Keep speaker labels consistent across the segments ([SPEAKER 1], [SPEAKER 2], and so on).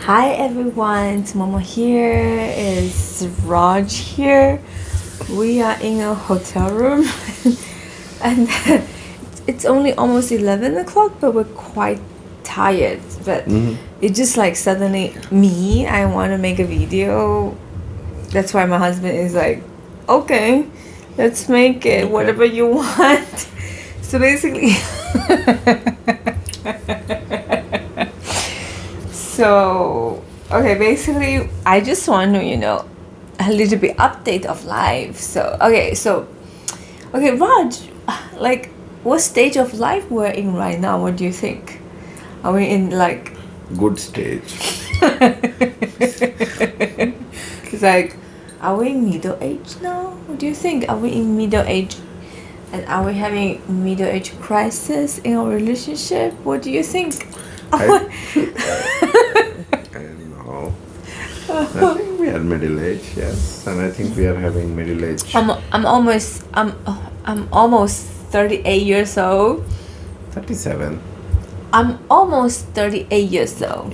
[SPEAKER 1] Hi everyone, it's Momo here. It's Raj here. We are in a hotel room and it's only almost 11 o'clock, but we're quite tired. But it just like suddenly I want to make a video. That's why my husband is like, okay, let's make it, whatever you want. So basically, basically, I just want to, a little bit update of life. Okay, Raj, like, what stage of life we're in right now? What do you think? Are we in like
[SPEAKER 2] good stage?
[SPEAKER 1] It's like, are we in middle age now? What do you think? Are we in middle age? And are we having middle age crisis in our relationship? What do you think?
[SPEAKER 2] I don't know. I think we are middle age, yes, and I think we are having middle age.
[SPEAKER 1] I'm almost 38 years old.
[SPEAKER 2] 37.
[SPEAKER 1] I'm almost 38 years old.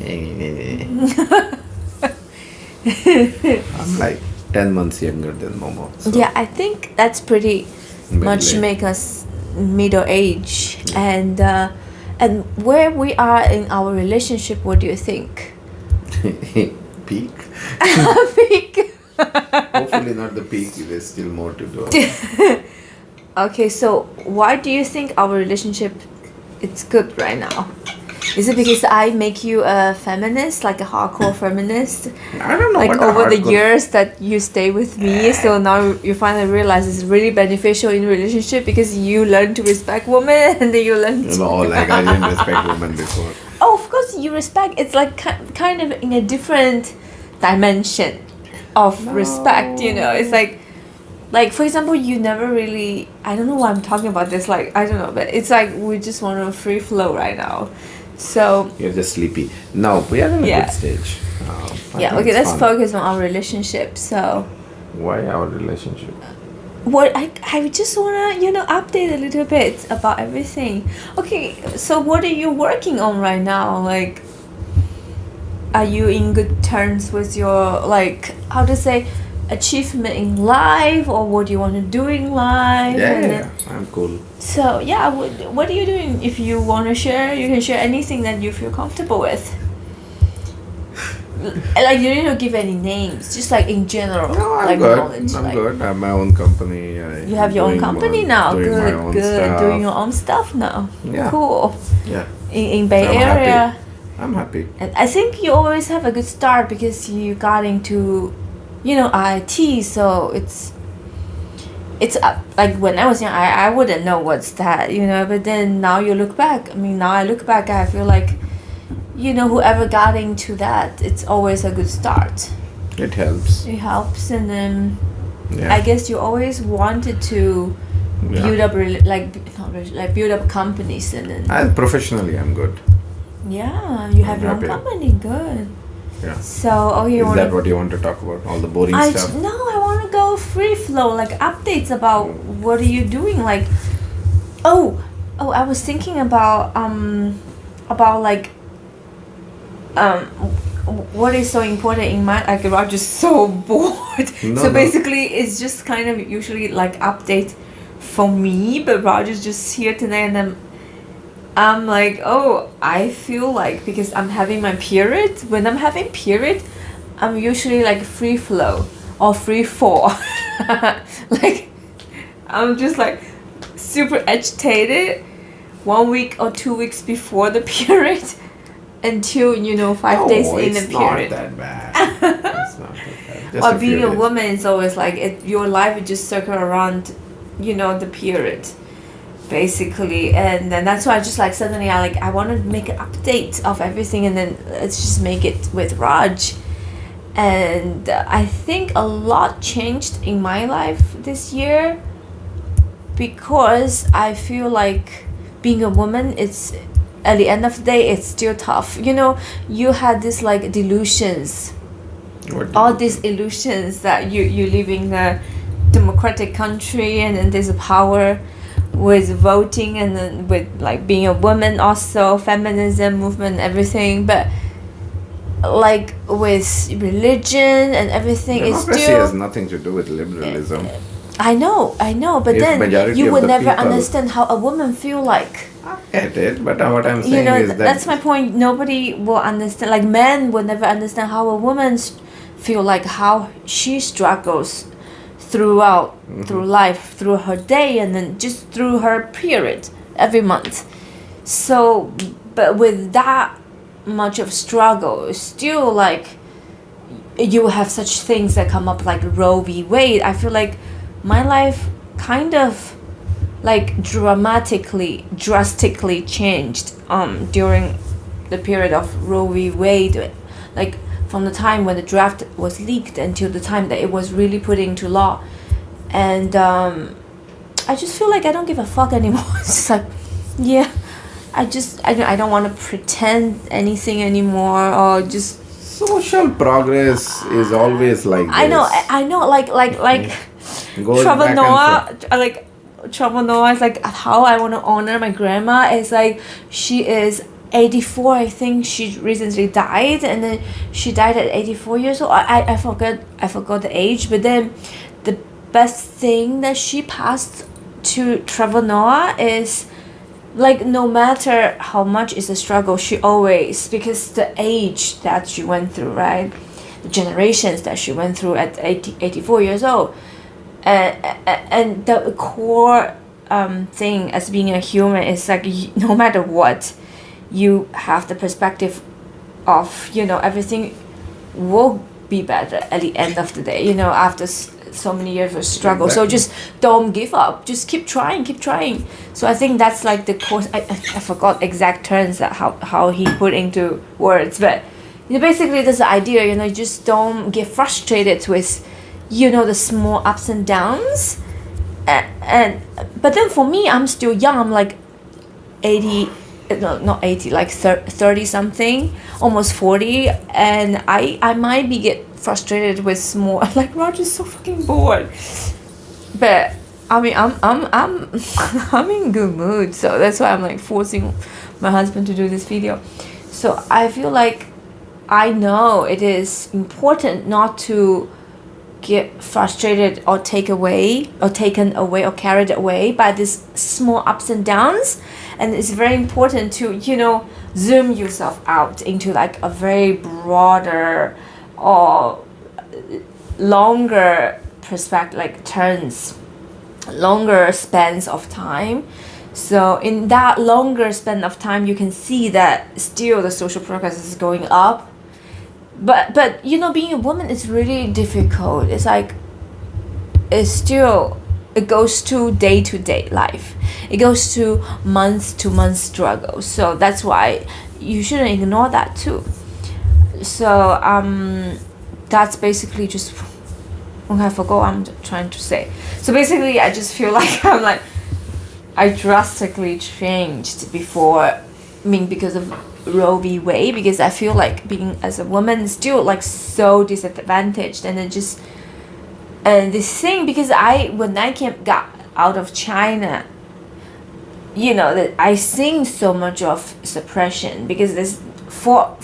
[SPEAKER 2] I'm like 10 months younger than Momo. So
[SPEAKER 1] Yeah, I think that's pretty much
[SPEAKER 2] age.
[SPEAKER 1] make us middle age. And where we are in our relationship, what do you think?
[SPEAKER 2] Peak.
[SPEAKER 1] Peak.
[SPEAKER 2] Hopefully not the peak. There's still more to do.
[SPEAKER 1] Okay, so why do you think our relationship it's good right now? Is it because I make you a feminist, like a hardcore feminist?
[SPEAKER 2] I don't know.
[SPEAKER 1] Like
[SPEAKER 2] what
[SPEAKER 1] over the
[SPEAKER 2] hardcore-
[SPEAKER 1] years that you stay with me, so now you finally realize it's really beneficial in relationship because you learn to respect women and then you learn to...
[SPEAKER 2] No, like I didn't respect women before.
[SPEAKER 1] Oh, of course you respect. It's like kind of in a different dimension of respect, It's like for example, you never really... I don't know why I'm talking about this. Like, I don't know, but it's like we just want to free flow right now. So...
[SPEAKER 2] You're just sleepy. No, we are in a
[SPEAKER 1] Yeah.
[SPEAKER 2] good stage. I
[SPEAKER 1] Yeah,
[SPEAKER 2] think
[SPEAKER 1] okay,
[SPEAKER 2] it's
[SPEAKER 1] let's
[SPEAKER 2] fun.
[SPEAKER 1] focus on our relationship. So...
[SPEAKER 2] Why our relationship?
[SPEAKER 1] What I just wanna update a little bit about everything. Okay, so what are you working on right now? Like, are you in good terms with your like how to say achievement in life, or what do you want to do in life? And then-
[SPEAKER 2] I'm cool.
[SPEAKER 1] So yeah, what are you doing? If you want to share, you can share anything that you feel comfortable with. Like you don't need to give any names, just like in general,
[SPEAKER 2] No, I'm
[SPEAKER 1] like
[SPEAKER 2] good.
[SPEAKER 1] knowledge.
[SPEAKER 2] I'm
[SPEAKER 1] like,
[SPEAKER 2] good. I have my own company.
[SPEAKER 1] You have your own company now.
[SPEAKER 2] Doing my
[SPEAKER 1] Good,
[SPEAKER 2] own
[SPEAKER 1] good.
[SPEAKER 2] stuff.
[SPEAKER 1] Doing your own stuff now.
[SPEAKER 2] Yeah.
[SPEAKER 1] Cool.
[SPEAKER 2] Yeah.
[SPEAKER 1] In Bay
[SPEAKER 2] I'm
[SPEAKER 1] Area.
[SPEAKER 2] happy. I'm happy.
[SPEAKER 1] And I think you always have a good start because you got into, IT. So it's like when I was young, I wouldn't know what's that, But then now you look back. I mean, now I look back, I feel like, whoever got into that, it's always a good start.
[SPEAKER 2] It helps.
[SPEAKER 1] It helps, and then
[SPEAKER 2] Yeah.
[SPEAKER 1] I guess you always wanted to
[SPEAKER 2] Yeah.
[SPEAKER 1] build up build up companies, and then
[SPEAKER 2] Professionally, I'm good.
[SPEAKER 1] yeah, you have
[SPEAKER 2] I'm
[SPEAKER 1] your own
[SPEAKER 2] happy.
[SPEAKER 1] company. Good.
[SPEAKER 2] Yeah.
[SPEAKER 1] So you
[SPEAKER 2] Is
[SPEAKER 1] want
[SPEAKER 2] that what you want to talk about? All the boring stuff?
[SPEAKER 1] No, I want to go free flow, like updates about what are you doing. Like, I was thinking about like what is so important in my like I'm just so bored.
[SPEAKER 2] No,
[SPEAKER 1] So
[SPEAKER 2] no.
[SPEAKER 1] basically, it's just kind of usually like update for me, but Roger's just here today, and then I'm like, I feel like because I'm having my period. When I'm having period, I'm usually like free flow or free fall. Like I'm just like super agitated 1 week or 2 weeks before the period until 5 days in the
[SPEAKER 2] it's
[SPEAKER 1] period.
[SPEAKER 2] not that bad. It's not that bad. Just
[SPEAKER 1] Or
[SPEAKER 2] a
[SPEAKER 1] being
[SPEAKER 2] few
[SPEAKER 1] a
[SPEAKER 2] days.
[SPEAKER 1] woman is always like your life is just circle around, the period, basically, and then that's why I just like suddenly I want to make an update of everything, and then let's just make it with Raj, and I think a lot changed in my life this year because I feel like being a woman, it's at the end of the day it's still tough. You had this like delusions.
[SPEAKER 2] What did
[SPEAKER 1] All
[SPEAKER 2] you
[SPEAKER 1] these
[SPEAKER 2] do?
[SPEAKER 1] illusions that you live in a democratic country, and then there's a power with voting, and then with like being a woman, also feminism movement, everything. But like with religion and everything, it's
[SPEAKER 2] Democracy
[SPEAKER 1] still.
[SPEAKER 2] has nothing to do with liberalism.
[SPEAKER 1] I know, but
[SPEAKER 2] If
[SPEAKER 1] then
[SPEAKER 2] majority
[SPEAKER 1] you
[SPEAKER 2] of
[SPEAKER 1] would
[SPEAKER 2] the
[SPEAKER 1] never
[SPEAKER 2] people-
[SPEAKER 1] understand how a woman feel like.
[SPEAKER 2] I get it, but what I'm saying
[SPEAKER 1] You know,
[SPEAKER 2] is that
[SPEAKER 1] that's my point. Nobody will understand. Like men will never understand how a woman feel like, how she struggles throughout through life, through her day, and then just through her period every month. So, but with that much of struggle, it's still like you have such things that come up like Roe v. Wade. I feel like my life kind of like drastically changed during the period of Roe v. Wade, like from the time when the draft was leaked until the time that it was really put into law. And I just feel like I don't give a fuck anymore. It's just like, yeah, I don't want to pretend anything anymore, or just
[SPEAKER 2] social progress is always like this.
[SPEAKER 1] I know, like
[SPEAKER 2] Goes
[SPEAKER 1] Trevor
[SPEAKER 2] back and
[SPEAKER 1] Noah, like Trevor Noah is like how I want to honor my grandma is like she is 84. I think she recently died, and then she died at 84 years old. I forgot the age, but then the best thing that she passed to Trevor Noah is like no matter how much is a struggle, she always, because the age that she went through, right, the generations that she went through at 84 years old, and the core thing as being a human is like no matter what, you have the perspective of, you know, everything will be better at the end of the day, you know, after so many years of struggle.
[SPEAKER 2] Exactly.
[SPEAKER 1] So just don't give up, just keep trying. So I think that's like the course. I forgot exact terms that how he put into words, but you know, basically there's the idea, you know, just don't get frustrated with, you know, the small ups and downs, and but then for me, I'm still young. I'm like 80, no, not 80, like 30 something, almost 40, and I might be get frustrated with small. I'm like, Roger's so fucking bored, but I mean, I'm I'm in good mood, so that's why I'm like forcing my husband to do this video. So I feel like I know it is important not to get frustrated or taken away or carried away by these small ups and downs, and it's very important to, you know, zoom yourself out into like a very broader or longer perspective, like turns, longer spans of time. So in that longer span of time, you can see that still the social progress is going up. But you know, being a woman is really difficult. It's like it goes to day life. It goes to month struggle. So that's why you shouldn't ignore that too. So that's basically just I forgot what I'm trying to say. So basically, I just feel like I drastically changed before. I mean, because of Roe v. Wade, because I feel like being as a woman is still like so disadvantaged, and then just and this thing, because when I got out of China, you know, that I seen so much of suppression, because there's for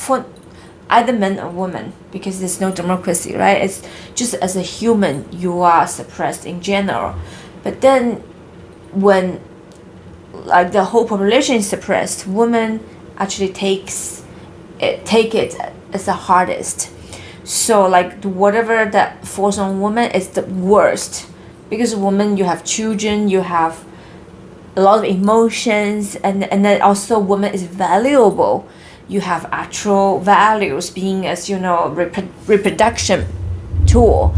[SPEAKER 1] either men or women, because there's no democracy, right? It's just as a human you are suppressed in general, but then when like the whole population is suppressed, women actually take it as the hardest. So like whatever that falls on women is the worst, because women, you have children, you have a lot of emotions, and then also woman is valuable. You have actual values, being as, you know, reproduction tool,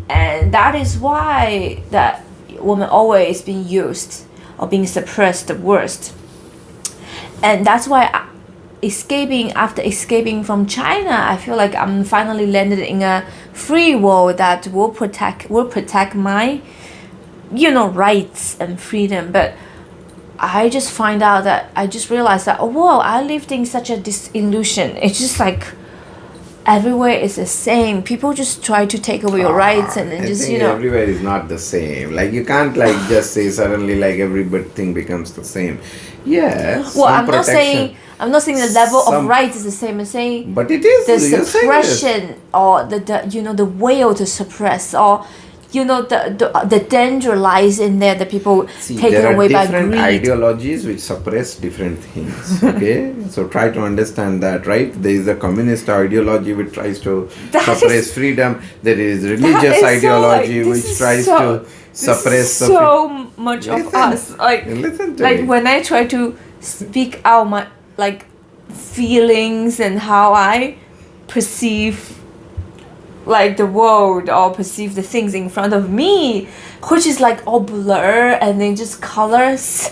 [SPEAKER 1] and that is why that woman always being used or being suppressed the worst. And that's why after escaping from China, I feel like I'm finally landed in a free world that will protect my, you know, rights and freedom. But I just find out that I just realized that, oh wow, I lived in such a disillusion. It's just like everywhere is the same. People just try to take away your rights, and then just, you know,
[SPEAKER 2] everywhere is not the same. Like you can't like just say suddenly like everything becomes the same. Yes.
[SPEAKER 1] well, I'm I'm not saying the level of
[SPEAKER 2] some-
[SPEAKER 1] right is the same. I'm saying
[SPEAKER 2] But it is.
[SPEAKER 1] the
[SPEAKER 2] you're saying it is.
[SPEAKER 1] suppression or the will to suppress, or the danger lies in there that people
[SPEAKER 2] See,
[SPEAKER 1] taken
[SPEAKER 2] there are
[SPEAKER 1] away by
[SPEAKER 2] different
[SPEAKER 1] greed.
[SPEAKER 2] ideologies which suppress different things. Okay, so try to understand that, right? There is a communist ideology which tries to
[SPEAKER 1] That
[SPEAKER 2] suppress
[SPEAKER 1] is-
[SPEAKER 2] freedom. There is
[SPEAKER 1] That
[SPEAKER 2] religious
[SPEAKER 1] is so,
[SPEAKER 2] ideology
[SPEAKER 1] this
[SPEAKER 2] which
[SPEAKER 1] is
[SPEAKER 2] tries
[SPEAKER 1] so-
[SPEAKER 2] to suppress the
[SPEAKER 1] so much of
[SPEAKER 2] Listen.
[SPEAKER 1] us. Like
[SPEAKER 2] Listen to
[SPEAKER 1] like
[SPEAKER 2] me.
[SPEAKER 1] when I try to speak out my like feelings and how I perceive like the world or perceive the things in front of me, which is like all blur and then just colors,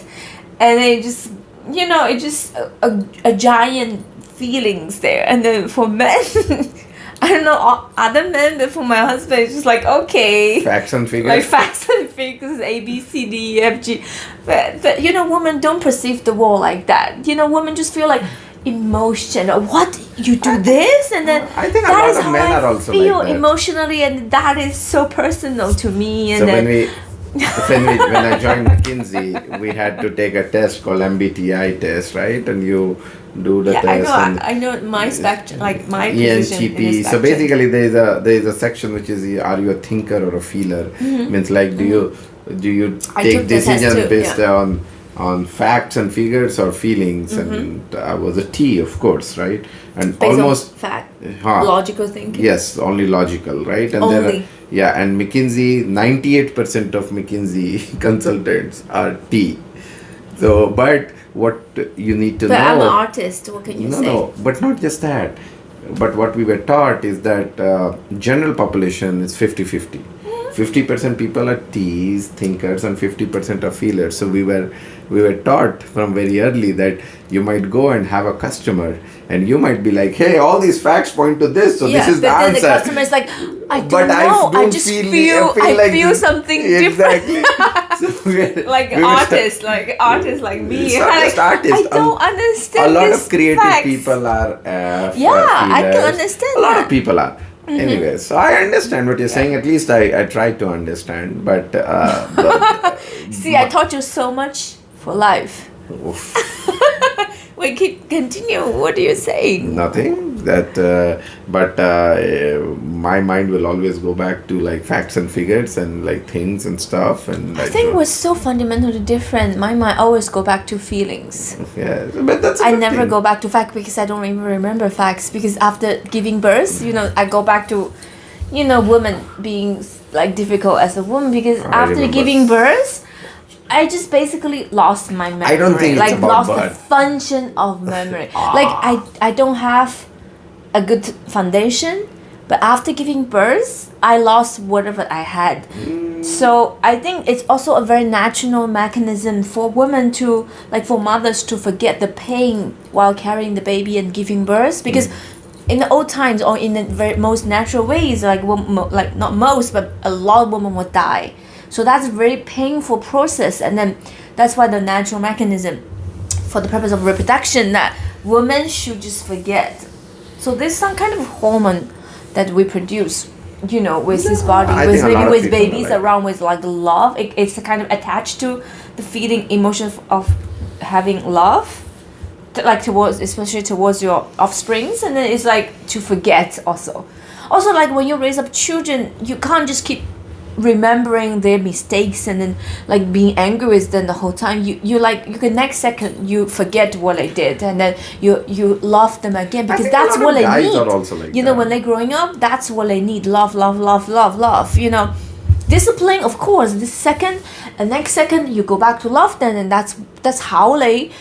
[SPEAKER 1] and then just it's just a giant feelings there. And then for men, I don't know other men, but for my husband, it's just like okay.
[SPEAKER 2] facts and figures.
[SPEAKER 1] Like facts and figures, A, B, C, D, E, F, G. But women don't perceive the world like that. Women just feel like emotion. What? You do this? And then
[SPEAKER 2] I think a
[SPEAKER 1] that
[SPEAKER 2] lot
[SPEAKER 1] is
[SPEAKER 2] of
[SPEAKER 1] how
[SPEAKER 2] men
[SPEAKER 1] I
[SPEAKER 2] are also
[SPEAKER 1] feel
[SPEAKER 2] like that.
[SPEAKER 1] emotionally, and that is so personal to me. And
[SPEAKER 2] So
[SPEAKER 1] then,
[SPEAKER 2] when I joined McKinsey, we had to take a test called MBTI test, right? And you do the
[SPEAKER 1] yeah,
[SPEAKER 2] test.
[SPEAKER 1] I know my spectrum, like my
[SPEAKER 2] and
[SPEAKER 1] position in the
[SPEAKER 2] ENTP. So
[SPEAKER 1] spectrum.
[SPEAKER 2] basically, there is a section which is are you a thinker or a feeler? Means like do you
[SPEAKER 1] I
[SPEAKER 2] take
[SPEAKER 1] took the test
[SPEAKER 2] decisions
[SPEAKER 1] too,
[SPEAKER 2] based
[SPEAKER 1] yeah.
[SPEAKER 2] on facts and figures or feelings? And I was a T, of course, right? And
[SPEAKER 1] Based
[SPEAKER 2] almost
[SPEAKER 1] on fact,
[SPEAKER 2] huh.
[SPEAKER 1] logical thinking.
[SPEAKER 2] Yes, only logical, right? And
[SPEAKER 1] Only.
[SPEAKER 2] and McKinsey, 98% of McKinsey consultants are T. So, but what you need to
[SPEAKER 1] But
[SPEAKER 2] know.
[SPEAKER 1] I'm an artist. What can you say?
[SPEAKER 2] No, but not just that. But what we were taught is that general population is 50-50. 50% people are T's, thinkers, and 50% are feelers. So we were taught from very early that you might go and have a customer and you might be like, hey, all these facts point to this, so this is the
[SPEAKER 1] but then
[SPEAKER 2] answer.
[SPEAKER 1] the customer is like, I don't
[SPEAKER 2] But
[SPEAKER 1] know. I
[SPEAKER 2] don't
[SPEAKER 1] just
[SPEAKER 2] feel
[SPEAKER 1] I feel
[SPEAKER 2] this.
[SPEAKER 1] something
[SPEAKER 2] Exactly.
[SPEAKER 1] different.
[SPEAKER 2] So
[SPEAKER 1] like artists like me.
[SPEAKER 2] It's not just artists.
[SPEAKER 1] I don't understand.
[SPEAKER 2] A lot
[SPEAKER 1] this
[SPEAKER 2] of creative
[SPEAKER 1] facts.
[SPEAKER 2] people are
[SPEAKER 1] I can
[SPEAKER 2] feelers.
[SPEAKER 1] understand
[SPEAKER 2] A lot
[SPEAKER 1] that.
[SPEAKER 2] of people are. Anyway, so I understand what you're saying. At least I try to understand. But
[SPEAKER 1] See, I taught you so much for life.
[SPEAKER 2] oof,
[SPEAKER 1] We keep continue. What are you saying?
[SPEAKER 2] nothing. My mind will always go back to like facts and figures and like things and stuff. And
[SPEAKER 1] I think we're so fundamentally different. My mind always go back to feelings.
[SPEAKER 2] yeah, but that's. a
[SPEAKER 1] I
[SPEAKER 2] good
[SPEAKER 1] never
[SPEAKER 2] thing.
[SPEAKER 1] go back to facts because I don't even remember facts. Because after giving birth, I go back to, women being like difficult as a woman. Because
[SPEAKER 2] I
[SPEAKER 1] after
[SPEAKER 2] remember.
[SPEAKER 1] giving birth, I just basically lost my memory.
[SPEAKER 2] I don't think it's
[SPEAKER 1] like
[SPEAKER 2] about
[SPEAKER 1] lost the
[SPEAKER 2] birth.
[SPEAKER 1] function of memory. Like I don't have a good foundation. But after giving birth, I lost whatever I had. So I think it's also a very natural mechanism for women to, like for mothers to forget the pain while carrying the baby and giving birth. Because in the old times or in the very most natural ways, like not most, but a lot of women would die. So that's a very painful process. And then that's why the natural mechanism for the purpose of reproduction that women should just forget. So there's some kind of hormone that we produce, with this body,
[SPEAKER 2] I
[SPEAKER 1] with
[SPEAKER 2] think a lot
[SPEAKER 1] maybe
[SPEAKER 2] of
[SPEAKER 1] with
[SPEAKER 2] people
[SPEAKER 1] babies
[SPEAKER 2] are like-
[SPEAKER 1] around, with like love. It's kind of attached to the feeling emotion of having love, especially towards your offsprings, and then it's like to forget also. Also, like when you raise up children, you can't just keep remembering their mistakes and then like being angry with them the whole time. You can next second you forget what they did, and then you love them again because
[SPEAKER 2] think a
[SPEAKER 1] that's
[SPEAKER 2] lot of
[SPEAKER 1] what they
[SPEAKER 2] guys
[SPEAKER 1] need.
[SPEAKER 2] are also like
[SPEAKER 1] When
[SPEAKER 2] that.
[SPEAKER 1] they're growing up, that's what they need. Love. Discipline, of course. This second and next second you go back to love them, and that's how they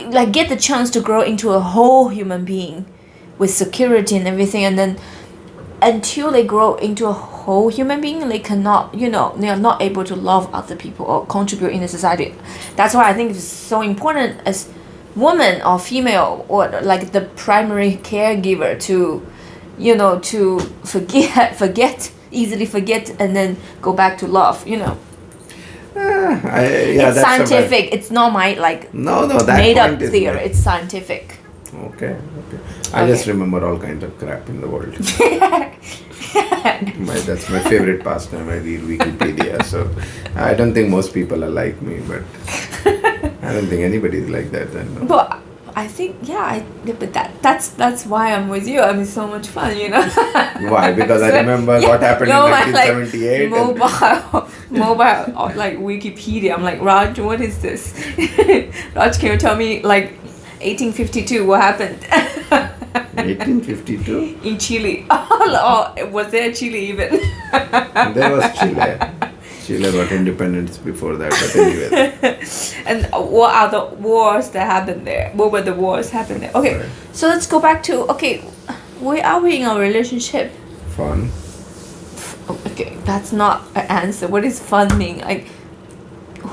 [SPEAKER 1] like get the chance to grow into a whole human being with security and everything. And then until they grow into a whole human being, they cannot, they are not able to love other people or contribute in the society. That's why I think it's so important as woman or female or like the primary caregiver to, to easily forget and then go back to love, It's
[SPEAKER 2] that's
[SPEAKER 1] scientific. It's not my
[SPEAKER 2] No, that
[SPEAKER 1] made up
[SPEAKER 2] point is
[SPEAKER 1] theory.
[SPEAKER 2] not-
[SPEAKER 1] It's scientific.
[SPEAKER 2] Okay. I just remember all kinds of crap in the world. That's my favorite pastime. I read Wikipedia, so I don't think most people are like me, but I don't think anybody is like that. Then.
[SPEAKER 1] But I think but that's why I'm with you. I mean, so much fun, you know.
[SPEAKER 2] Why? Because I remember what happened in 1978.
[SPEAKER 1] Mobile, or like Wikipedia. I'm like, Raj, what is this? Raj, can you tell me like 1852 what happened?
[SPEAKER 2] 1852?
[SPEAKER 1] In Chile. Oh, was there Chile even?
[SPEAKER 2] There was Chile. Chile got independence before that, but anyway.
[SPEAKER 1] And what are the wars that happened there? What were the wars happened there? Okay,
[SPEAKER 2] Right.
[SPEAKER 1] so let's go back to, where are we in our relationship?
[SPEAKER 2] Fun.
[SPEAKER 1] Okay, that's not an answer. What does fun mean? Like,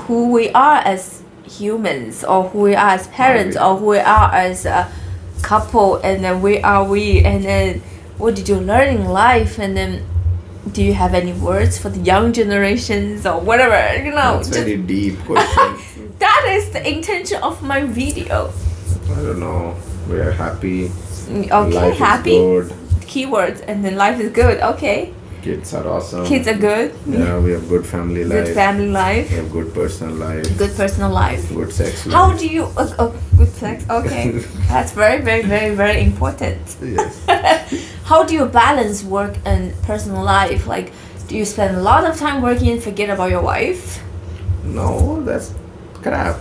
[SPEAKER 1] who we are as humans, or who we are as parents, or who we are as a couple, and then where are we, and then what did you learn in life, and then do you have any words for the young generations or whatever, you know?
[SPEAKER 2] That's very deep question.
[SPEAKER 1] That is the intention of my video.
[SPEAKER 2] I don't know. We are happy.
[SPEAKER 1] Okay,
[SPEAKER 2] Life
[SPEAKER 1] happy.
[SPEAKER 2] is good.
[SPEAKER 1] Keywords, and then life is good. Okay.
[SPEAKER 2] Kids are awesome.
[SPEAKER 1] Kids are good.
[SPEAKER 2] Yeah, we have good family life.
[SPEAKER 1] Good family life.
[SPEAKER 2] We have good personal life.
[SPEAKER 1] Good personal life.
[SPEAKER 2] Good sex life.
[SPEAKER 1] How do you? Good sex. Okay, that's very, very, very, very important.
[SPEAKER 2] Yes.
[SPEAKER 1] How do you balance work and personal life? Like, do you spend a lot of time working and forget about your wife?
[SPEAKER 2] No, that's crap.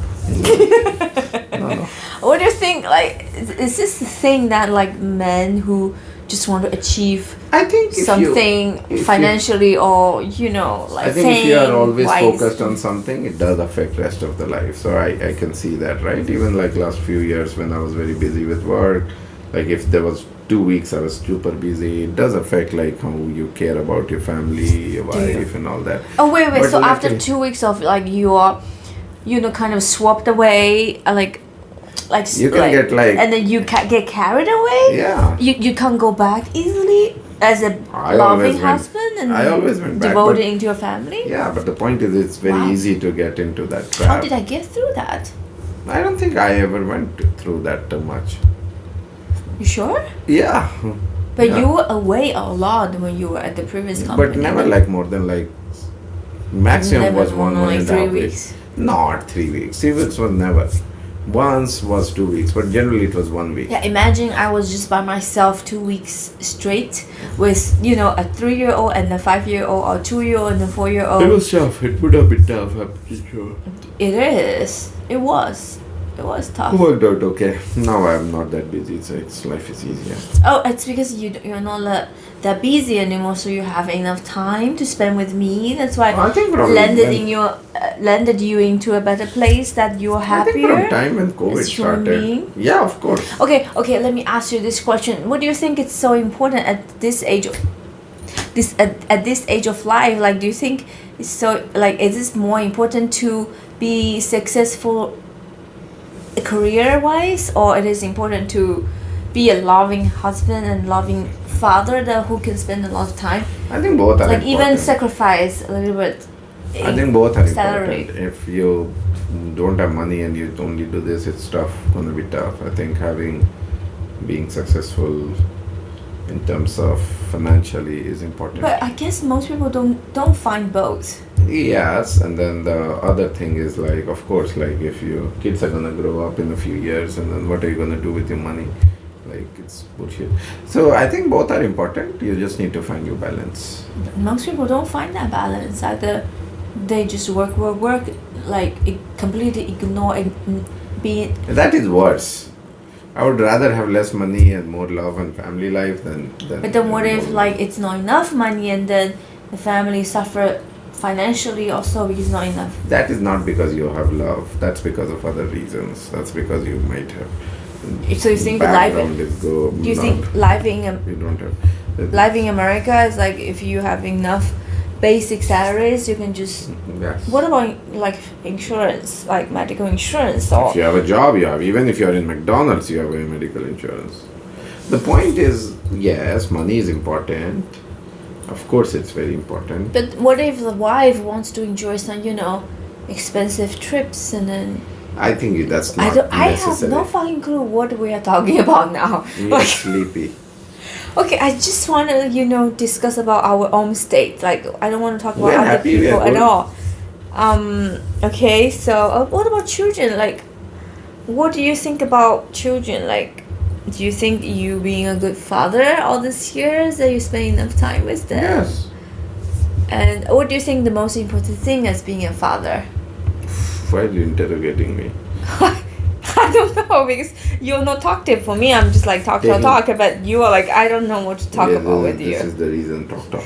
[SPEAKER 2] No.
[SPEAKER 1] What do you think? Like, is this the thing that like men who just want to achieve
[SPEAKER 2] I think if
[SPEAKER 1] something financially or like
[SPEAKER 2] I think if you are always
[SPEAKER 1] wise.
[SPEAKER 2] focused on something, it does affect rest of the life. So I can see that, right? Even like last few years when I was very busy with work, like if there was 2 weeks I was super busy, it does affect like how you care about your family, your wife, and all that.
[SPEAKER 1] Oh wait,
[SPEAKER 2] But
[SPEAKER 1] so after
[SPEAKER 2] luckily-
[SPEAKER 1] 2 weeks of like you are, kind of swapped away, like
[SPEAKER 2] You can get like
[SPEAKER 1] and then you get carried away.
[SPEAKER 2] yeah.
[SPEAKER 1] You can't go back easily as a
[SPEAKER 2] I
[SPEAKER 1] loving
[SPEAKER 2] always went-
[SPEAKER 1] husband and
[SPEAKER 2] I always went back,
[SPEAKER 1] devoted
[SPEAKER 2] but-
[SPEAKER 1] into your family.
[SPEAKER 2] Yeah, but the point is, it's very
[SPEAKER 1] Wow.
[SPEAKER 2] easy to get into that trap.
[SPEAKER 1] How did I get through that?
[SPEAKER 2] I don't think I ever went through that too much.
[SPEAKER 1] You sure?
[SPEAKER 2] Yeah.
[SPEAKER 1] But
[SPEAKER 2] Yeah.
[SPEAKER 1] you were away a lot when you were at the previous company.
[SPEAKER 2] But never like more than like maximum
[SPEAKER 1] Never
[SPEAKER 2] was
[SPEAKER 1] more
[SPEAKER 2] one
[SPEAKER 1] than, like,
[SPEAKER 2] and a half
[SPEAKER 1] 3
[SPEAKER 2] weeks. Not 3 weeks. 3 weeks was never. Once was 2 weeks, but generally it was 1 week.
[SPEAKER 1] Yeah, imagine I was just by myself 2 weeks straight with, a 3-year-old and a 5-year-old or 2-year-old and a 4-year-old.
[SPEAKER 2] It was tough. It would have been tough, I'm pretty sure.
[SPEAKER 1] It is. It was. It was tough.
[SPEAKER 2] It worked out okay. Now I'm not that busy, so life is easier.
[SPEAKER 1] Oh, it's because you're not that busy anymore, so you have enough time to spend with me. That's why
[SPEAKER 2] I think from
[SPEAKER 1] landed you into a better place, that you're
[SPEAKER 2] I
[SPEAKER 1] happier.
[SPEAKER 2] think from time when COVID
[SPEAKER 1] as human
[SPEAKER 2] started.
[SPEAKER 1] being.
[SPEAKER 2] Yeah, of course.
[SPEAKER 1] Okay. Let me ask you this question. What do you think is so important at this age of at this age of life? Like, do you think it's so like is this more important to be successful career-wise, or it is important to be a loving husband and loving father who can spend a lot of time?
[SPEAKER 2] I think both are
[SPEAKER 1] Like
[SPEAKER 2] important.
[SPEAKER 1] even sacrifice a little bit.
[SPEAKER 2] I think both are
[SPEAKER 1] salary.
[SPEAKER 2] important. If you don't have money and you only do this, it's tough. Gonna be tough. I think being successful in terms of financially is important.
[SPEAKER 1] But I guess most people don't find both.
[SPEAKER 2] Yes, and then the other thing is like, of course, like if your kids are gonna grow up in a few years, and then what are you gonna do with your money? Like it's bullshit. So I think both are important. You just need to find your balance.
[SPEAKER 1] Most people don't find that balance. Either they just work, like completely ignore it, being.
[SPEAKER 2] That is worse. I would rather have less money and more love and family life than
[SPEAKER 1] But then what if
[SPEAKER 2] more-
[SPEAKER 1] like it's not enough money and then the family suffer financially also because it's not enough?
[SPEAKER 2] That is not because you have love. That's because of other reasons. That's because you might have.
[SPEAKER 1] So you think
[SPEAKER 2] background is go.
[SPEAKER 1] Do you
[SPEAKER 2] not-
[SPEAKER 1] think
[SPEAKER 2] you don't have?
[SPEAKER 1] life in America is like if you have enough basic salaries, you can just.
[SPEAKER 2] Yes.
[SPEAKER 1] What about like insurance, like medical insurance, or
[SPEAKER 2] If you have a job, you have. Even if you are in McDonald's, you have a medical insurance. The point is, yes, money is important. Of course, it's very important.
[SPEAKER 1] But what if the wife wants to enjoy some, expensive trips and then
[SPEAKER 2] I think that's not
[SPEAKER 1] I have
[SPEAKER 2] necessary.
[SPEAKER 1] no fucking clue what we are talking about now.
[SPEAKER 2] You're sleepy.
[SPEAKER 1] Okay, I just want to, discuss about our own state. Like, I don't want to talk about
[SPEAKER 2] We're
[SPEAKER 1] other
[SPEAKER 2] happy, we are
[SPEAKER 1] people at
[SPEAKER 2] good.
[SPEAKER 1] all. Okay, so what about children? Like, what do you think about children? Like, do you think you being a good father all these years that you spend enough time with them?
[SPEAKER 2] Yes.
[SPEAKER 1] And what do you think the most important thing as being a father?
[SPEAKER 2] Why are you interrogating me?
[SPEAKER 1] I don't know, because you're not talkative. For me, I'm just like talk, but you are like, I don't know what to talk about with you.
[SPEAKER 2] This is the reason. Talk.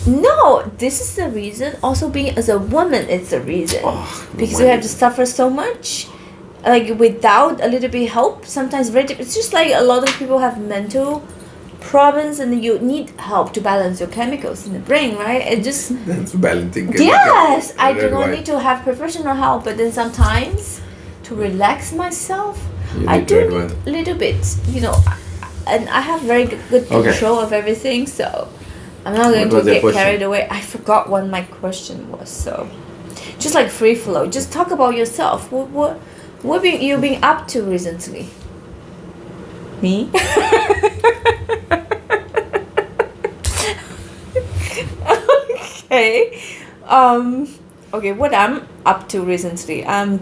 [SPEAKER 1] No, this is the reason. Also, being as a woman, it's the reason. Because you have to suffer so much. Like, without a little bit help, sometimes it's just like a lot of people have mental problems and you need help to balance your chemicals in the brain, right? It just...
[SPEAKER 2] That's balancing chemicals.
[SPEAKER 1] Yes! I do not need to have professional help, but then sometimes to relax myself, I do need a little bit, and I have very good control of everything, so I'm not going to get carried away. I forgot what my question was, so just like free flow. Just talk about yourself. What you been up to recently? Me? Okay. Okay, what I'm up to recently, I'm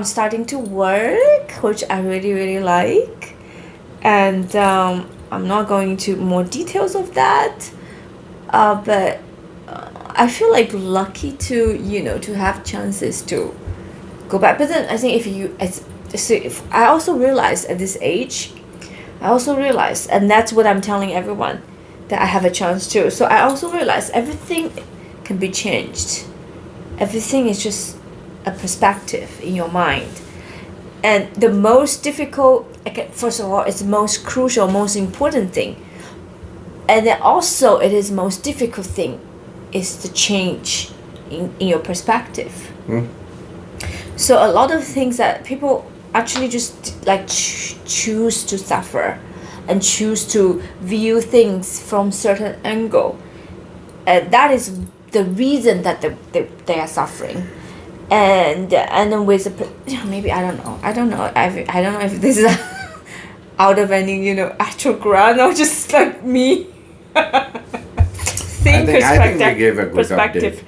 [SPEAKER 1] starting to work, which I really, really like. And I'm not going into more details of that. But I feel like lucky to have chances to go back. But then I think if I also realized at this age, and that's what I'm telling everyone, that I have a chance too. So I also realized everything can be changed. Everything is just a perspective in your mind. And the most difficult, first of all, it's the most crucial, most important thing. And then also it is most difficult thing is the change in your perspective. So a lot of things that people actually just like choose to suffer and choose to view things from certain angle. And that is the reason that they are suffering. And then with maybe I don't know if this is out of any actual ground or just like me.
[SPEAKER 2] I think we gave a good update.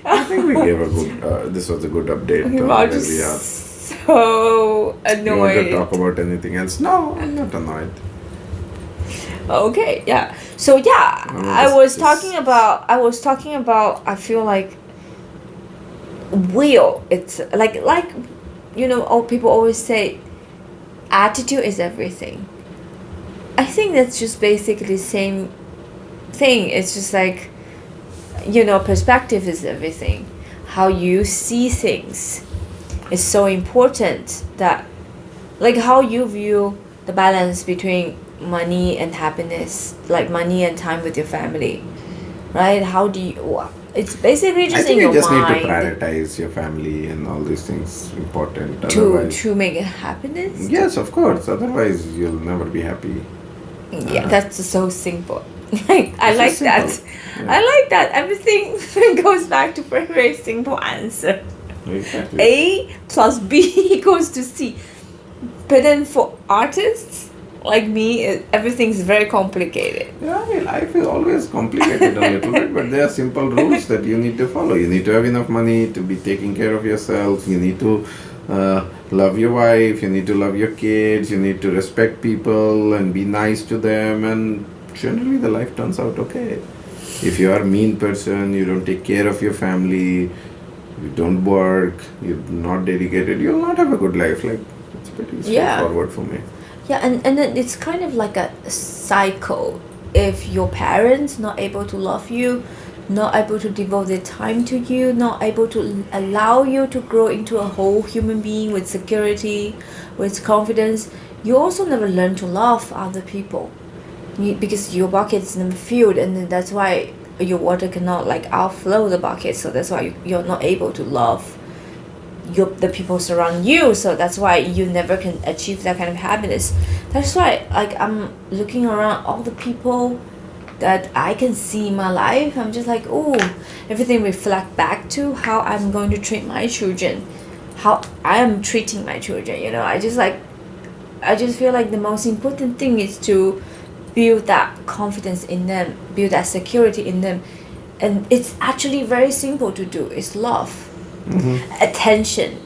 [SPEAKER 2] I think we gave a good. This was a good update.
[SPEAKER 1] I'm just so annoyed.
[SPEAKER 2] You want to talk about anything else? No, I'm not annoyed.
[SPEAKER 1] Okay, yeah. So yeah, I was talking about. I feel like it's like all people always say, attitude is everything. I think that's just basically the same thing. It's just like, perspective is everything. How you see things is so important. That, like, how you view the balance between money and happiness, like money and time with your family, right? How do you... It's basically just in your mind. I think you just need to
[SPEAKER 2] prioritize your family and all these things important.
[SPEAKER 1] To make it happiness?
[SPEAKER 2] Yes, of course. Otherwise, you'll never be happy.
[SPEAKER 1] Yeah, that's so simple. I like that. Yeah. I like that. Everything goes back to a very simple answer.
[SPEAKER 2] Exactly.
[SPEAKER 1] A plus B equals to C. But then for artists like me, everything's very complicated.
[SPEAKER 2] Yeah, life is always complicated a little bit, but there are simple rules that you need to follow. You need to have enough money to be taking care of yourself. You need to love your wife. You need to love your kids. You need to respect people and be nice to them. And generally, the life turns out okay. If you are a mean person, you don't take care of your family, you don't work, you're not dedicated, you'll not have a good life. Like, it's pretty straightforward for me.
[SPEAKER 1] Yeah, and then it's kind of like a cycle. If your parents not able to love you, not able to devote their time to you, not able to allow you to grow into a whole human being with security, with confidence, you also never learn to love other people. Because your bucket is never filled, and then that's why your water cannot like outflow the bucket. So that's why you're not able to love the people surround you. So that's why you never can achieve that kind of happiness. That's why I'm looking around all the people that I can see in my life. I'm just like, oh, everything reflect back to how I'm going to treat my children, how I am treating my children. I just feel like the most important thing is to build that confidence in them, build that security in them. And it's actually very simple to do. It's love, attention,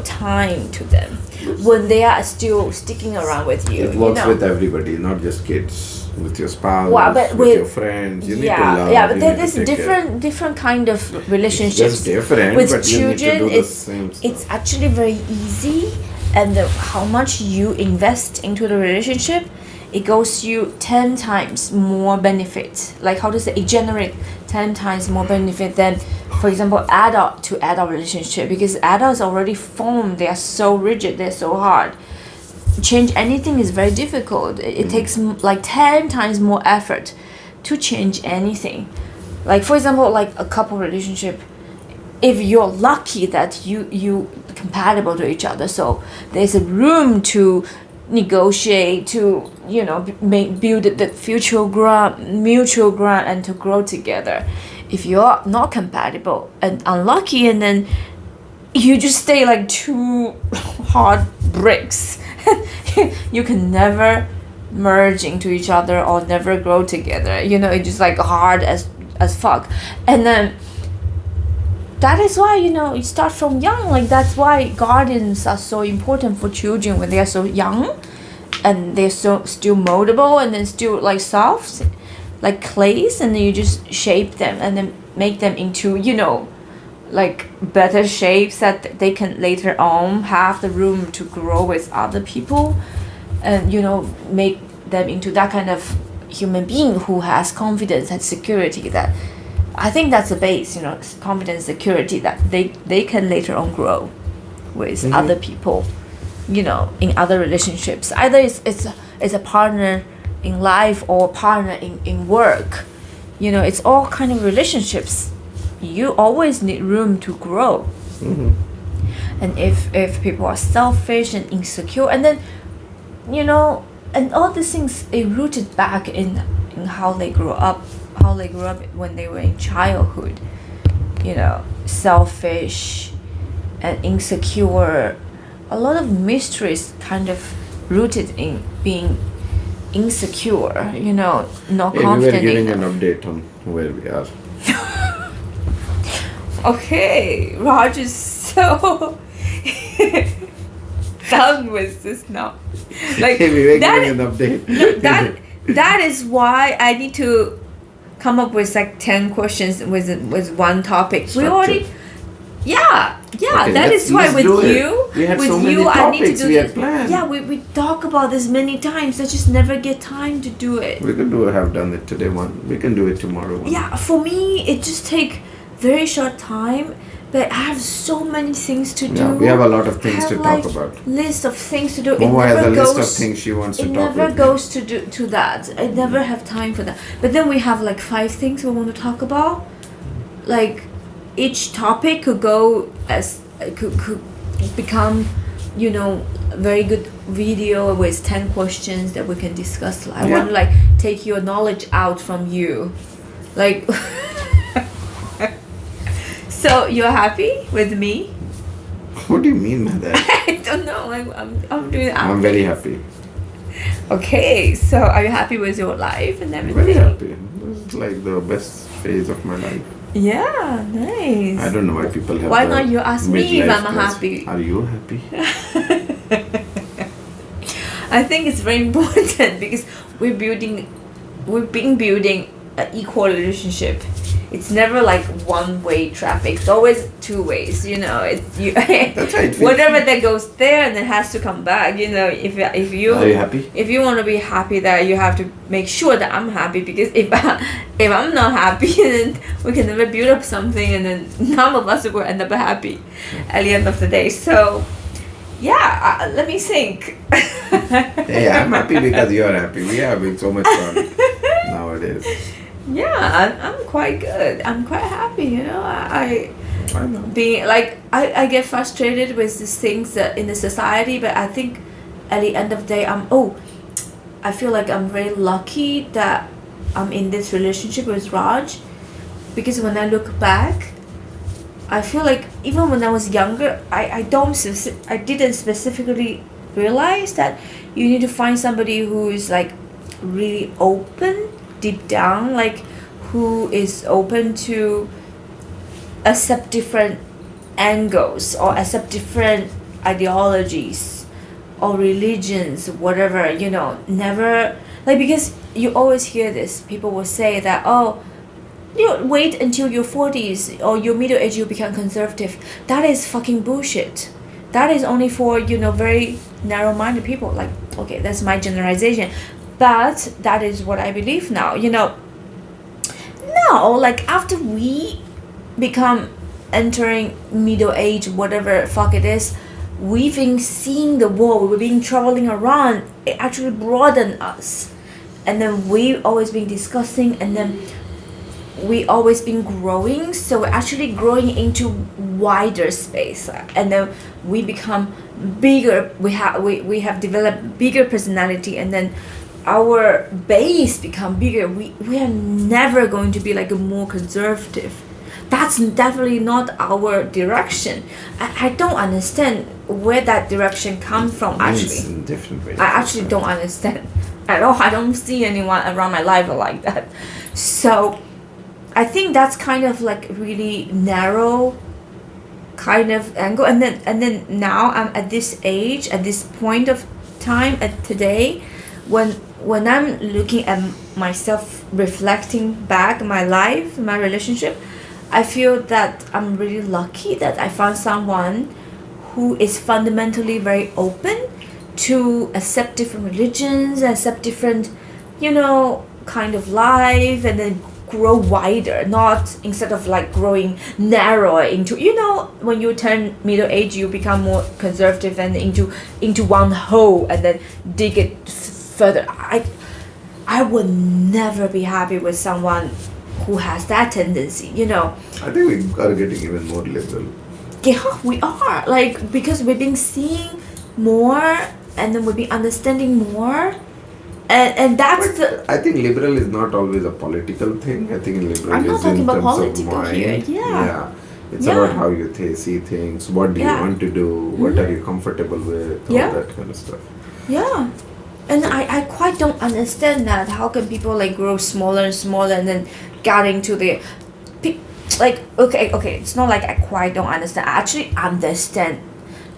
[SPEAKER 1] time to them when they are still sticking around with you.
[SPEAKER 2] It works with everybody, not just kids. With your spouse,
[SPEAKER 1] but
[SPEAKER 2] with your friends, you need to love.
[SPEAKER 1] But there's different kind of relationships.
[SPEAKER 2] It's just different,
[SPEAKER 1] with
[SPEAKER 2] but
[SPEAKER 1] children,
[SPEAKER 2] you need to do the same stuff.
[SPEAKER 1] It's actually very easy, and how much you invest into the relationship, it goes you 10 times more benefit. Like how to say, it generate 10 times more benefit than, for example, adult to adult relationship, because adults already formed, they are so rigid, they're so hard. Change anything is very difficult. It takes like 10 times more effort to change anything. Like for example, like a couple relationship, if you're lucky that you compatible to each other, so there's a room to negotiate, to build the mutual ground and to grow together. If you're not compatible and unlucky, and then you just stay like two hard bricks, you can never merge into each other or never grow together. It's just like hard as fuck. And then that is why you start from young. Like that's why gardens are so important for children when they are so young, and they're so still moldable and then still like soft, like clays, and then you just shape them and then make them into like better shapes that they can later on have the room to grow with other people, and make them into that kind of human being who has confidence and security. That I think that's the base, confidence, security, that they can later on grow with other people, in other relationships. Either it's a partner in life or partner in work. It's all kind of relationships. You always need room to grow. And if people are selfish and insecure, and then and all these things are rooted back in how they grew up when they were in childhood, selfish and insecure. A lot of mysteries kind of rooted in being insecure, not confident.
[SPEAKER 2] We were giving an update on where we are.
[SPEAKER 1] Okay, Roger's so done with this now. Like
[SPEAKER 2] we were giving an update.
[SPEAKER 1] That is why I need to come up with like 10 questions with one topic.
[SPEAKER 2] Structure.
[SPEAKER 1] We already,
[SPEAKER 2] Okay,
[SPEAKER 1] that is why with you,
[SPEAKER 2] we had
[SPEAKER 1] with
[SPEAKER 2] so many
[SPEAKER 1] you, I need to
[SPEAKER 2] topics
[SPEAKER 1] do
[SPEAKER 2] we
[SPEAKER 1] this.
[SPEAKER 2] had planned.
[SPEAKER 1] Yeah, we talk about this many times. I just never get time to do it.
[SPEAKER 2] We could have done it today one. We can do it tomorrow one.
[SPEAKER 1] Yeah, for me, it just take very short time, but I have so many things to do.
[SPEAKER 2] Yeah, we have a lot of things
[SPEAKER 1] I
[SPEAKER 2] to
[SPEAKER 1] have,
[SPEAKER 2] talk about.
[SPEAKER 1] List of things to do.
[SPEAKER 2] Momo has a list of things she wants to talk about.
[SPEAKER 1] It never goes to that. I never have time for that. But then we have like 5 things we want to talk about. Like each topic could go as could become, very good video with 10 questions that we can discuss. I want to like take your knowledge out from you, like. So you're happy with me?
[SPEAKER 2] What do you mean by that?
[SPEAKER 1] I don't know. I'm doing.
[SPEAKER 2] I'm very happy.
[SPEAKER 1] Okay, so are you happy with your life and everything?
[SPEAKER 2] Very happy. This is like the best phase of my life.
[SPEAKER 1] Yeah, nice.
[SPEAKER 2] I don't know why people have.
[SPEAKER 1] Why not you ask me if I'm
[SPEAKER 2] crisis.
[SPEAKER 1] happy?
[SPEAKER 2] Are you happy?
[SPEAKER 1] I think it's very important because we've been building an equal relationship. It's never like one-way traffic. It's always 2 ways.
[SPEAKER 2] That's right.
[SPEAKER 1] Whatever that goes there and it has to come back. If you
[SPEAKER 2] Are you happy?
[SPEAKER 1] If you want to be happy, that you have to make sure that I'm happy, because if I'm not happy, then we can never build up something, and then none of us will end up happy at the end of the day. So let me think.
[SPEAKER 2] Hey, I'm happy because you're happy. We are having so much fun nowadays.
[SPEAKER 1] Yeah, I'm quite good. I'm quite happy, I
[SPEAKER 2] know.
[SPEAKER 1] Being like I get frustrated with these things that in the society, but I think at the end of the day I feel like I'm very lucky that I'm in this relationship with Raj, because when I look back, I feel like even when I was younger, I didn't specifically realize that you need to find somebody who is like really open deep down, like who is open to accept different angles or accept different ideologies or religions, whatever, never, like, because you always hear this, people will say that, oh, wait until your 40s or your middle age you become conservative. That is fucking bullshit. That is only for, very narrow-minded people. Like, okay, that's my generalization, but that is what I believe now. Now, like, after we become entering middle age, whatever fuck it is, we've been seeing the world, we've been traveling around, it actually broadened us, and then we've always been discussing, and then we always been growing, so we're actually growing into wider space, and then we become bigger, we have developed bigger personality, and then our base become bigger. We are never going to be like a more conservative. That's definitely not our direction. I don't understand where that direction comes from, actually.
[SPEAKER 2] In different ways.
[SPEAKER 1] I actually don't understand at all. I don't see anyone around my life like that. So I think that's kind of like really narrow kind of angle. And then now I'm at this age, at this point of time, at today, when I'm looking at myself, reflecting back my life, my relationship, I feel that I'm really lucky that I found someone who is fundamentally very open to accept different religions, accept different, kind of life, and then grow wider, not instead of like growing narrower into, when you turn middle age, you become more conservative and into one hole and then dig it further. I would never be happy with someone who has that tendency,
[SPEAKER 2] I think we are getting even more liberal.
[SPEAKER 1] Yeah, we are, like, because we've been seeing more, and then we've been understanding more, and that's
[SPEAKER 2] I think liberal is not always a political thing. I think liberal
[SPEAKER 1] I'm not
[SPEAKER 2] is
[SPEAKER 1] talking
[SPEAKER 2] in
[SPEAKER 1] about
[SPEAKER 2] terms
[SPEAKER 1] political
[SPEAKER 2] of mind.
[SPEAKER 1] here. Yeah.
[SPEAKER 2] It's
[SPEAKER 1] Yeah.
[SPEAKER 2] about how you see things. What do you
[SPEAKER 1] Yeah.
[SPEAKER 2] want to do? What are you comfortable with?
[SPEAKER 1] Yeah.
[SPEAKER 2] All that kind of stuff.
[SPEAKER 1] Yeah. And I quite don't understand that. How can people like grow smaller and smaller and then get into the like, okay, it's not like I quite don't understand. I actually understand,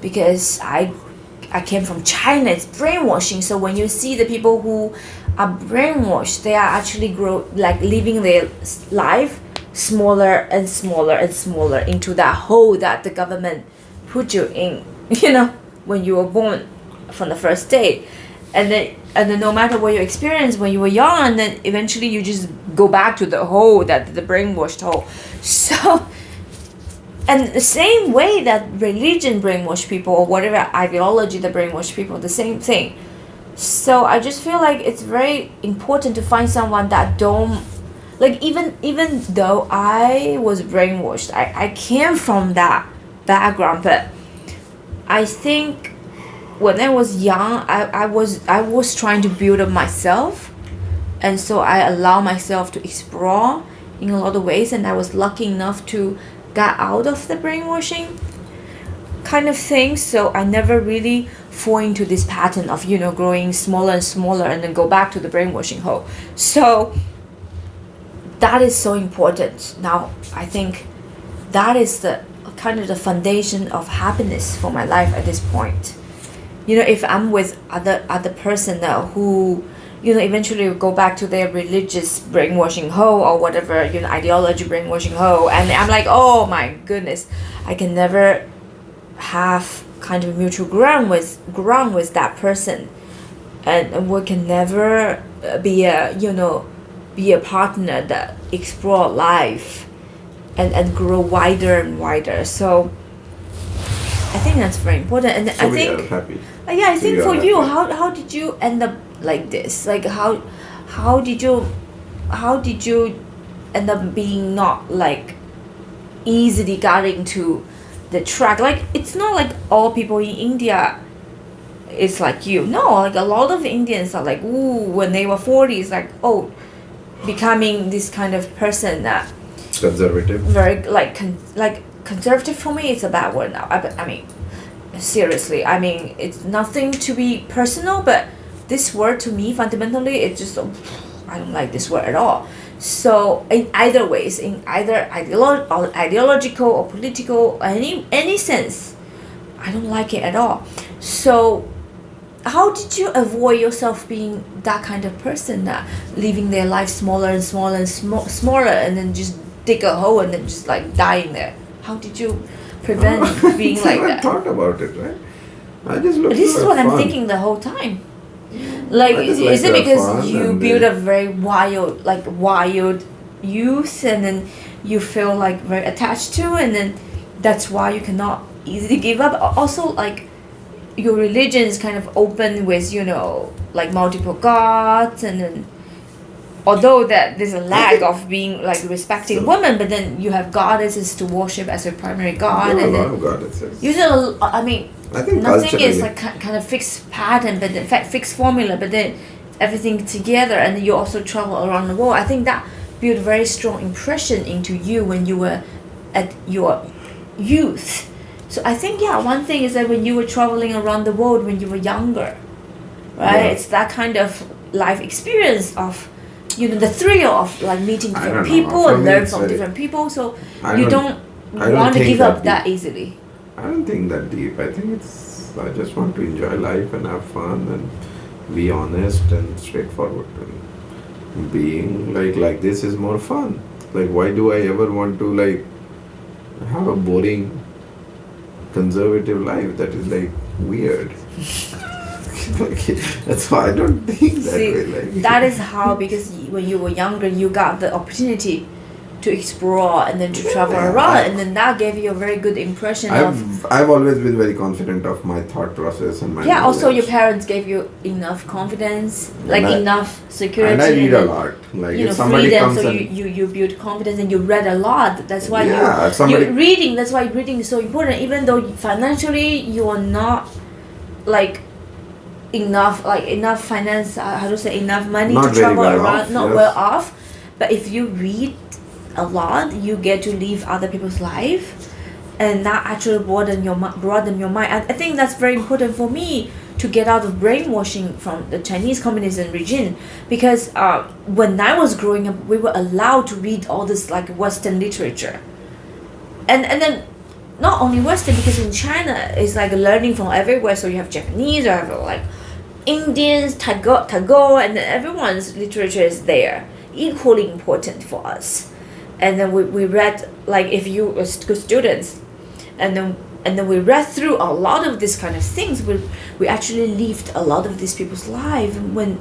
[SPEAKER 1] because I came from China. It's brainwashing. So when you see the people who are brainwashed, they are actually living their life smaller and smaller and smaller into that hole that the government put you in, when you were born from the first day. And then no matter what you experienced when you were young, and then eventually you just go back to the hole, that the brainwashed hole. So, and the same way that religion brainwash people, or whatever ideology that brainwash people, the same thing. So I just feel like it's very important to find someone that don't, like, even though I was brainwashed, I came from that background, but I think when I was young, I was trying to build up myself, and so I allow myself to explore in a lot of ways, and I was lucky enough to get out of the brainwashing kind of thing. So I never really fall into this pattern of growing smaller and smaller and then go back to the brainwashing hole. So that is so important. Now I think that is the kind of the foundation of happiness for my life at this point. If I'm with other person now who, eventually will go back to their religious brainwashing hole or whatever, ideology brainwashing hole, and I'm like, oh my goodness, I can never have kind of mutual ground with that person, and we can never be a partner that explore life and grow wider and wider. So I think that's very important, and
[SPEAKER 2] So
[SPEAKER 1] I
[SPEAKER 2] we
[SPEAKER 1] think
[SPEAKER 2] are happy.
[SPEAKER 1] yeah, I
[SPEAKER 2] So
[SPEAKER 1] think
[SPEAKER 2] you
[SPEAKER 1] for
[SPEAKER 2] are
[SPEAKER 1] you,
[SPEAKER 2] happy.
[SPEAKER 1] how did you end up like this? Like how did you end up being not like easily getting to the track? Like, it's not like all people in India is like you. No, like a lot of Indians are like, ooh, when they were 40s, like, oh, becoming this kind of person that
[SPEAKER 2] Conservative.
[SPEAKER 1] very like conservative. For me, it's a bad word now. I mean, seriously, I mean, it's nothing to be personal, but this word to me fundamentally, it just, I don't like this word at all. So in either ways, in either ideological or political, any sense, I don't like it at all. So how did you avoid yourself being that kind of person that living their life smaller and smaller and smaller, and then just dig a hole and then just like dying there? How did you prevent being like
[SPEAKER 2] I
[SPEAKER 1] that?
[SPEAKER 2] thought about it, right? I just looked
[SPEAKER 1] This is
[SPEAKER 2] for
[SPEAKER 1] what I'm
[SPEAKER 2] fun.
[SPEAKER 1] thinking the whole time. Like,
[SPEAKER 2] I just
[SPEAKER 1] is
[SPEAKER 2] like
[SPEAKER 1] it
[SPEAKER 2] to have
[SPEAKER 1] because
[SPEAKER 2] fun
[SPEAKER 1] you
[SPEAKER 2] and
[SPEAKER 1] build a very wild youth, and then you feel like very attached to, and then that's why you cannot easily give up? Also, like, your religion is kind of open with, like multiple gods, and then although that there's a lack of being like respecting women, but then you have goddesses to worship as your primary god,
[SPEAKER 2] There are
[SPEAKER 1] and
[SPEAKER 2] a lot
[SPEAKER 1] then
[SPEAKER 2] of goddesses.
[SPEAKER 1] usually, I mean,
[SPEAKER 2] I think
[SPEAKER 1] nothing
[SPEAKER 2] culturally,
[SPEAKER 1] is like kind of fixed pattern, but in fact fixed formula, but then everything together, and then you also travel around the world. I think that built a very strong impression into you when you were at your youth. So I think, yeah, one thing is that when you were traveling around the world when you were younger, right?
[SPEAKER 2] Yeah.
[SPEAKER 1] It's that kind of life experience of, the thrill of like meeting
[SPEAKER 2] I
[SPEAKER 1] different
[SPEAKER 2] don't know.
[SPEAKER 1] people
[SPEAKER 2] For
[SPEAKER 1] and
[SPEAKER 2] me,
[SPEAKER 1] learn
[SPEAKER 2] it's
[SPEAKER 1] from
[SPEAKER 2] very-
[SPEAKER 1] different people. So
[SPEAKER 2] I
[SPEAKER 1] you
[SPEAKER 2] don't-
[SPEAKER 1] don't
[SPEAKER 2] I don't
[SPEAKER 1] want to
[SPEAKER 2] think
[SPEAKER 1] give
[SPEAKER 2] that
[SPEAKER 1] up that
[SPEAKER 2] deep.
[SPEAKER 1] easily.
[SPEAKER 2] I don't think that deep. I think I just want to enjoy life and have fun and be honest and straightforward. And being like this is more fun. Like, why do I ever want to like have a boring conservative life that is like weird? Like, that's why I don't think that
[SPEAKER 1] See,
[SPEAKER 2] way. Like,
[SPEAKER 1] that is how, because when you were younger, you got the opportunity to explore and then to travel
[SPEAKER 2] Yeah,
[SPEAKER 1] around, and then that gave you a very good impression of.
[SPEAKER 2] I've always been very confident of my thought process and my
[SPEAKER 1] Yeah, also
[SPEAKER 2] knowledge.
[SPEAKER 1] your parents gave you enough confidence, like
[SPEAKER 2] And I-
[SPEAKER 1] enough security.
[SPEAKER 2] And I read a
[SPEAKER 1] then,
[SPEAKER 2] lot. Like, if somebody
[SPEAKER 1] freedom.
[SPEAKER 2] comes
[SPEAKER 1] So
[SPEAKER 2] and
[SPEAKER 1] you build confidence, and you read a lot. That's why
[SPEAKER 2] Yeah,
[SPEAKER 1] you
[SPEAKER 2] somebody-
[SPEAKER 1] reading. That's why reading is so important. Even though financially you are not like enough finance. How to say, enough money
[SPEAKER 2] Not
[SPEAKER 1] to
[SPEAKER 2] very
[SPEAKER 1] travel
[SPEAKER 2] well
[SPEAKER 1] around.
[SPEAKER 2] off,
[SPEAKER 1] Not
[SPEAKER 2] yes.
[SPEAKER 1] well off, but if you read a lot, you get to live other people's life, and that actually broaden your mind. I think that's very important for me to get out of brainwashing from the Chinese communism regime, because when I was growing up, we were allowed to read all this like Western literature, and then not only Western, because in China it's like learning from everywhere. So you have Japanese, you have like Indians, Tagore, and everyone's literature is there, equally important for us. And then we read, like, if you were good students, and then we read through a lot of this kind of things. We actually lived a lot of these people's lives. When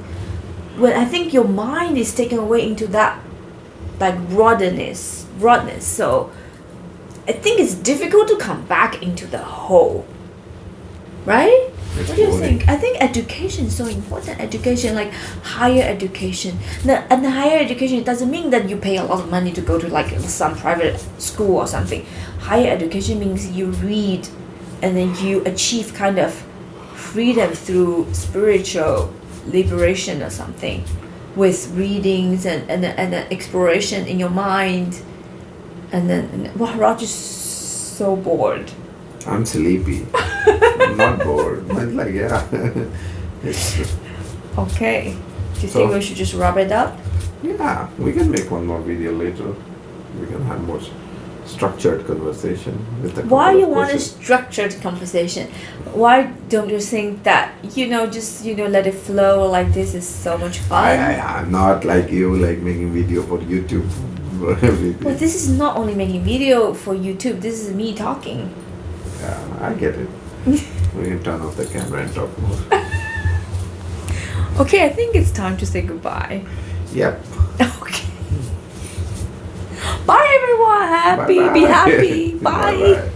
[SPEAKER 1] I think your mind is taken away into that like broadness. So I think it's difficult to come back into the whole, right?
[SPEAKER 2] It's
[SPEAKER 1] What do you
[SPEAKER 2] boring.
[SPEAKER 1] think? I think education is so important. Education, like higher education. And the higher education, it doesn't mean that you pay a lot of money to go to like some private school or something. Higher education means you read, and then you achieve kind of freedom through spiritual liberation or something, with readings and exploration in your mind. And then, wow, Roger's so bored.
[SPEAKER 2] I'm sleepy. I'm not bored. But like, yeah. It's,
[SPEAKER 1] Okay. Do you
[SPEAKER 2] So-
[SPEAKER 1] think we should just wrap it up?
[SPEAKER 2] yeah, we can make one more video later. We can have more structured conversation with a
[SPEAKER 1] Why
[SPEAKER 2] couple
[SPEAKER 1] you
[SPEAKER 2] of
[SPEAKER 1] want a
[SPEAKER 2] questions.
[SPEAKER 1] structured conversation? Why don't you think that, just let it flow, like this is so much fun?
[SPEAKER 2] I'm not like you, like making video for YouTube.
[SPEAKER 1] Well, this is not only making video for YouTube, this is me talking.
[SPEAKER 2] Yeah, I get it. We can turn off the camera and talk more.
[SPEAKER 1] Okay, I think it's time to say goodbye.
[SPEAKER 2] Yep.
[SPEAKER 1] Okay. Bye everyone. Happy. Be
[SPEAKER 2] Bye-bye.
[SPEAKER 1] happy. Bye.
[SPEAKER 2] Bye-bye.